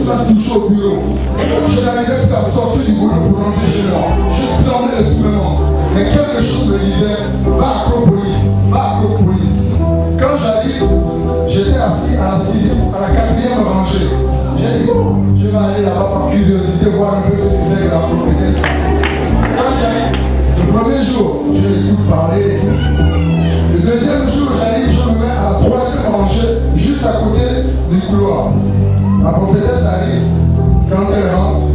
m'a touché au bureau. Je n'arrivais plus à sortir du boulot pour rentrer chez moi. Je tremblais de tout le monde. Mais quelque chose me disait, va à Acropolis, va à Acropolis. Quand j'arrive, j'étais assis à la 4e rangée. J'ai dit, je vais aller là-bas par curiosité, voir un peu ce que c'est que la prophétesse. Quand j'arrive, le premier jour, je l'écoute parler. Le deuxième jour, j'arrive, je me mets à la 3e rangée, juste à côté du couloir. La prophétesse arrive. Quand elle rentre,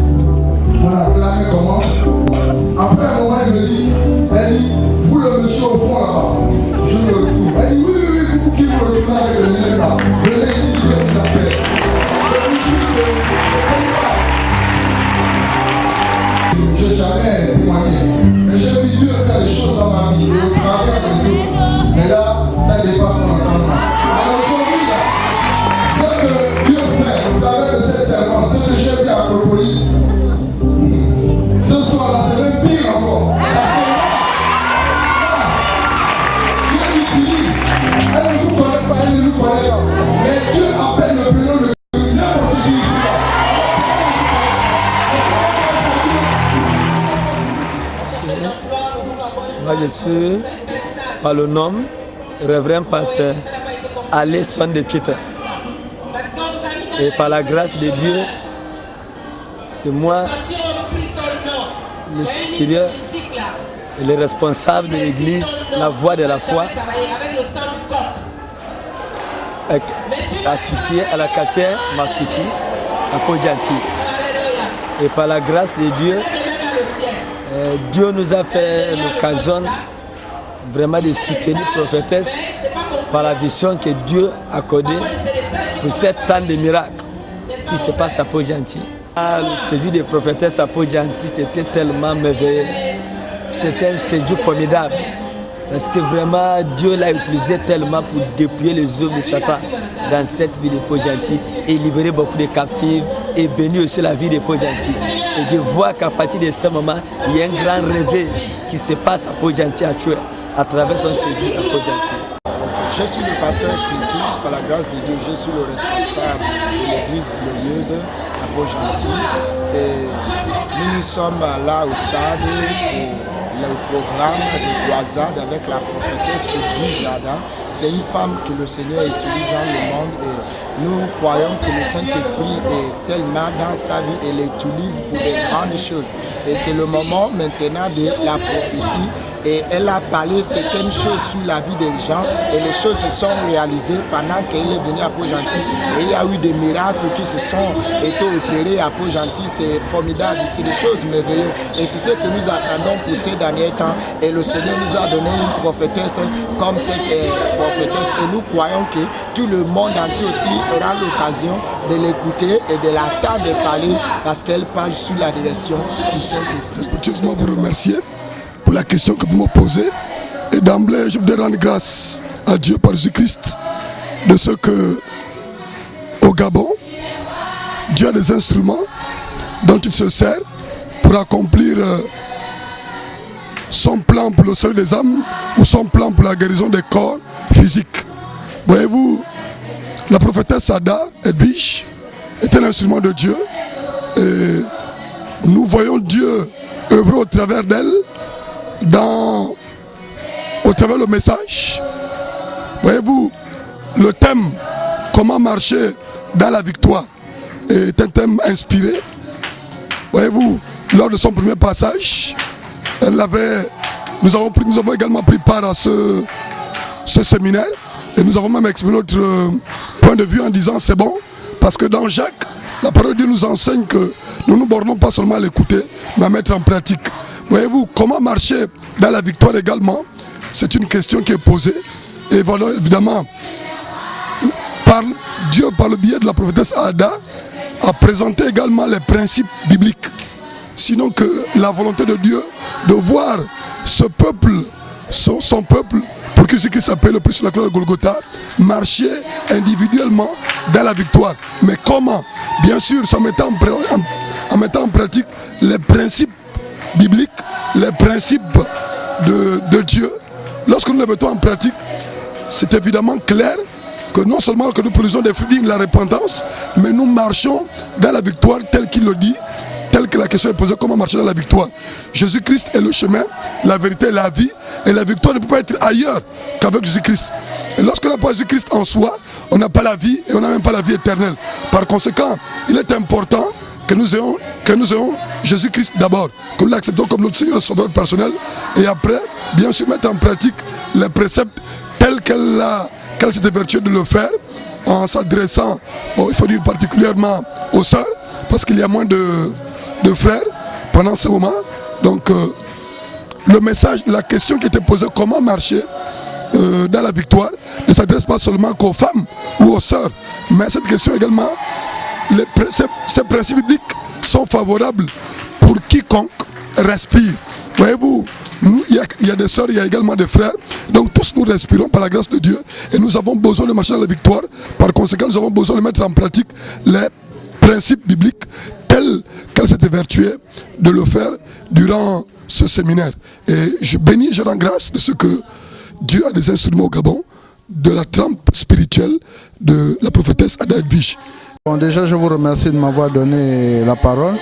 mon acclamé commence. Après un moment, elle me dit, vous le monsieur au fond là-bas. Je me retourne. Elle dit, oui, vous qui vous retournez avec le nez là. Venez ici, Dieu vous appelle. Je n'ai jamais témoigné. Mais j'ai vu Dieu faire des choses dans ma vie, au travers des autres. Mais là, ça dépasse mon entendement. Alors aujourd'hui, là, ce que Dieu fait au travers de cette servante, ce que j'ai vu à Acropolis, ce soir là, c'est même pire encore. Dieu l'utilise. Elle ne vous connaît pas, elle ne nous connaît pas. Mais Dieu appelle le prénom de n'importe qui ici. Moi, je suis, par le nom, révérend pasteur Alesson de Peter. Et par la grâce de Dieu, c'est moi, le supérieur et le responsable de l'église, la voix de la foi, associé à la quartier Masuki, à Podjanti. Et par la grâce de Dieu, Dieu nous a fait l'occasion vraiment de soutenir la prophétesse par la vision que Dieu a accordée pour cette temps de miracles qui se passe à Podjanti. Le séjour des prophétesses à Podjanti, c'était tellement merveilleux. C'était un séjour formidable. Parce que vraiment, Dieu l'a utilisé tellement pour dépouiller les œuvres de Satan dans cette ville de Podjanti et libérer beaucoup de captifs et bénir aussi la vie de Podjanti. Et je vois qu'à partir de ce moment, il y a un grand réveil qui se passe à Podjanti à travers son séjour à Podjanti. Je suis le pasteur Clitus, par la grâce de Dieu, je suis le responsable de l'église glorieuse à Podjanti. Et nous sommes là au stade pour le programme de croisade avec la prophétesse Edwige Jada. C'est une femme que le Seigneur utilise dans le monde et nous croyons que le Saint-Esprit est tellement dans sa vie et l'utilise pour des grandes choses. Et c'est le moment maintenant de la prophétie. Et elle a parlé certaines choses sur la vie des gens et les choses se sont réalisées pendant qu'elle est venue à Podjanti. Et il y a eu des miracles qui se sont été opérés à Podjanti. C'est formidable, c'est des choses merveilleuses. Et c'est ce que nous attendons pour ces derniers temps. Et le Seigneur nous a donné une prophétesse comme cette prophétesse. Et nous croyons que tout le monde entier aussi aura l'occasion de l'écouter et de l'attendre de parler parce qu'elle parle sous la direction du Saint-Esprit. Respectueusement vous remercier pour la question que vous me posez. Et d'emblée, je voudrais rendre grâce à Dieu par Jésus-Christ de ce que, au Gabon, Dieu a des instruments dont il se sert pour accomplir son plan pour le salut des âmes ou son plan pour la guérison des corps physiques. Voyez-vous, la prophétesse Ada Edwige est un instrument de Dieu et nous voyons Dieu œuvrer au travers d'elle, au travers le message. Voyez-vous, le thème « Comment marcher dans la victoire » est un thème inspiré. Voyez-vous, lors de son premier passage, nous avons également pris part à ce séminaire et nous avons même exprimé notre point de vue en disant c'est bon, parce que dans Jacques, la parole de Dieu nous enseigne que nous ne bornons pas seulement à l'écouter, mais à mettre en pratique. Voyez-vous, comment marcher dans la victoire également, c'est une question qui est posée. Et voilà, évidemment, Dieu, par le biais de la prophétesse Ada, a présenté également les principes bibliques. Sinon que la volonté de Dieu de voir ce peuple, son peuple, pour que ce qui s'appelle le prix sur la croix de Golgotha, marcher individuellement dans la victoire. Mais comment? Bien sûr, en mettant en pratique les principes bibliques, les principes de Dieu. Lorsque nous les mettons en pratique, c'est évidemment clair que non seulement que nous produisons des fruits dignes de la repentance, mais nous marchons dans la victoire telle qu'il le dit, telle que la question est posée, comment marcher dans la victoire. Jésus-Christ est le chemin, la vérité et la vie, et la victoire ne peut pas être ailleurs qu'avec Jésus-Christ. Et lorsqu'on n'a pas Jésus-Christ en soi, on n'a pas la vie et on n'a même pas la vie éternelle. Par conséquent, il est important que nous ayons Jésus-Christ d'abord, que nous l'acceptons comme notre Seigneur et Sauveur personnel, et après, bien sûr, mettre en pratique les préceptes tels qu'elle s'était vertuée de le faire, en s'adressant, bon, il faut dire particulièrement aux sœurs, parce qu'il y a moins de frères pendant ce moment. Donc, le message, la question qui était posée, comment marcher dans la victoire, ne s'adresse pas seulement qu'aux femmes ou aux sœurs, mais cette question également, ces principes bibliques sont favorables pour quiconque respire. Voyez-vous, il y a des sœurs, il y a également des frères, donc tous nous respirons par la grâce de Dieu et nous avons besoin de marcher dans la victoire. Par conséquent, nous avons besoin de mettre en pratique les principes bibliques tels qu'elle s'était vertuée de le faire durant ce séminaire. Et je bénis et je rends grâce de ce que Dieu a des instruments au Gabon, de la trempe spirituelle de la prophétesse Ada Edwige. Bon, déjà, je vous remercie de m'avoir donné la parole.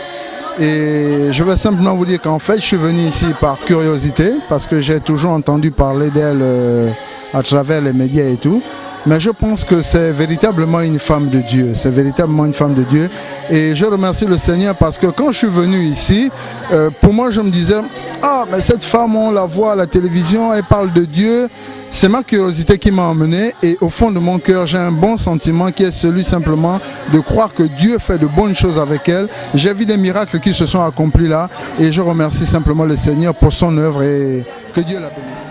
Et je vais simplement vous dire qu'en fait, je suis venu ici par curiosité, parce que j'ai toujours entendu parler d'elle à travers les médias et tout. Mais je pense que c'est véritablement une femme de Dieu. C'est véritablement une femme de Dieu. Et je remercie le Seigneur parce que quand je suis venu ici, pour moi, je me disais, ah, mais cette femme, on la voit à la télévision, elle parle de Dieu. C'est ma curiosité qui m'a emmené et au fond de mon cœur, j'ai un bon sentiment qui est celui simplement de croire que Dieu fait de bonnes choses avec elle. J'ai vu des miracles qui se sont accomplis là et je remercie simplement le Seigneur pour son œuvre et que Dieu la bénisse.